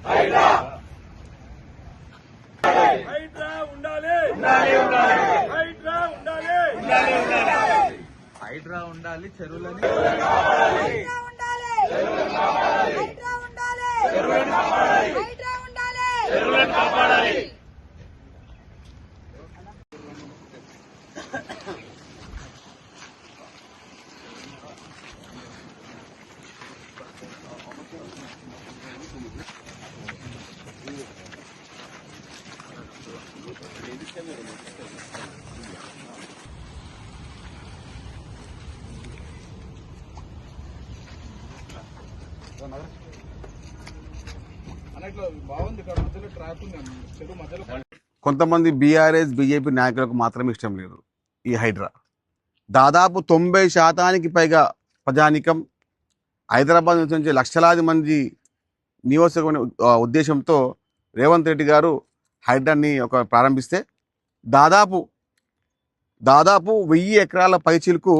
హైడ్రా ఉండాలి, చెరువులని కాపాడాలి. కొంతమంది బీఆర్ఎస్ బీజేపీ నాయకులకు మాత్రమే ఇష్టం లేదు ఈ హైడ్రా. దాదాపు 90% పైగా ప్రజానికం హైదరాబాద్ నుంచి లక్షలాది మంది నియోజకవర్గ ఉద్దేశంతో రేవంత్ రెడ్డి గారు హైడ్రాని ప్రారంభిస్తే దాదాపు 1000 ఎకరాల పైచీలకు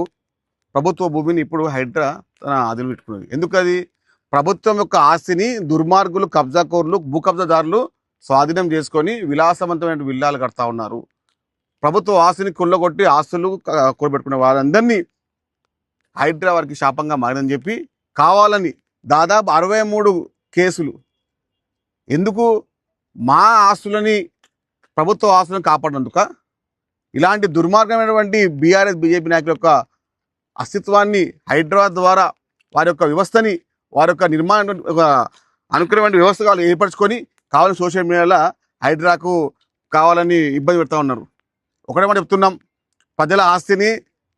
ప్రభుత్వ భూమిని ఇప్పుడు హైడ్రా తన అదును పెట్టుకున్నది. ఎందుకది? ప్రభుత్వం యొక్క ఆస్తిని దుర్మార్గులు, కబ్జాకోర్లు, భూ కబ్జాదారులు స్వాధీనం చేసుకొని విలాసవంతమైన విల్లాలు కడతా ఉన్నారు. ప్రభుత్వ ఆస్తిని కొల్లగొట్టి ఆస్తులు కూడబెట్టుకునే వారందరినీ హైడ్రా వారికి శాపంగా మారిందని చెప్పి కావాలని దాదాపు 63 కేసులు. ఎందుకు? మా ఆస్తులని, ప్రభుత్వ ఆస్తులను కాపాడినందుక? ఇలాంటి దుర్మార్గమైనటువంటి బీఆర్ఎస్ బీజేపీ నాయకుల యొక్క అస్తిత్వాన్ని హైడ్రా ద్వారా వారి యొక్క వ్యవస్థని, వారి యొక్క నిర్మాణం అనుకూలమైన వ్యవస్థగా ఏర్పరచుకొని కావాలని సోషల్ మీడియాలో హైడ్రాకు కావాలని ఇబ్బంది పెడతా ఉన్నారు. ఒకటే మాట చెప్తున్నాం, ప్రజల ఆస్తిని,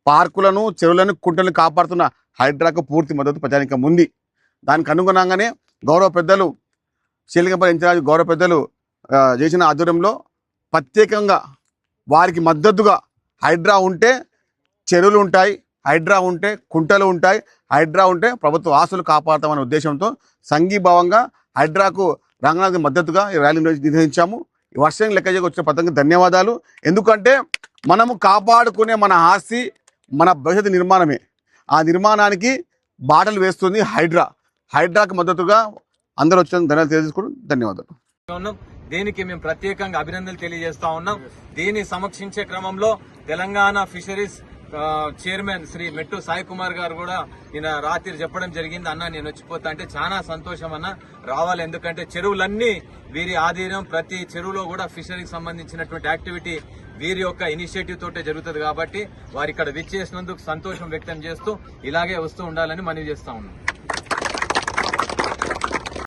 పార్కులను, చెరువులను, కుంటలను కాపాడుతున్న హైడ్రాకు పూర్తి మద్దతు ప్రజానికం ఉంది. దానికి అనుగుణంగానే గౌరవ పెద్దలు శ్రీలింగంపల్లి ఇన్ఛార్జ్ గౌరవ పెద్దలు చేసిన ఆధ్వర్యంలో ప్రత్యేకంగా వారికి మద్దతుగా హైడ్రా ఉంటే చెరువులు ఉంటాయి, హైడ్రా ఉంటే కుంటలు ఉంటాయి, హైడ్రా ఉంటే ప్రభుత్వ ఆస్తులు కాపాడతామనే ఉద్దేశంతో సంఘీభావంగా హైడ్రాకు రంగనాథ్ మద్దతుగా ఈ ర్యాలీ నిర్వహించాము. ఈ వర్షం లెక్క వచ్చిన పథకం ధన్యవాదాలు. ఎందుకంటే మనము కాపాడుకునే మన ఆస్తి మన భవిష్యత్తు నిర్మాణమే. ఆ నిర్మాణానికి బాటలు వేస్తుంది హైడ్రా. హైడ్రాకు మద్దతుగా అందరూ వచ్చిన ధన్యవాదాలు తెలియజేసుకోవడం ధన్యవాదాలు. దీనికి మేము ప్రత్యేకంగా అభినందనలు తెలియజేస్తా ఉన్నాం. దీన్ని సమీక్షించే క్రమంలో తెలంగాణ ఫిషరీస్ చైర్మన్ శ్రీ మెట్టు సాయి కుమార్ గారు కూడా నిన్న రాత్రి చెప్పడం జరిగింది, అన్న నేను వచ్చిపోతా అంటే చాలా సంతోషం అన్న, రావాలి. ఎందుకంటే చెరువులన్నీ వీరి ఆధీనం, ప్రతి చెరువులో కూడా ఫిషరీకి సంబంధించినటువంటి యాక్టివిటీ వీరి యొక్క ఇనిషియేటివ్ తోటే జరుగుతుంది కాబట్టి వారు ఇక్కడ విచ్చేసినందుకు సంతోషం వ్యక్తం చేస్తూ ఇలాగే వస్తూ ఉండాలని మనవి చేస్తా ఉన్నాం.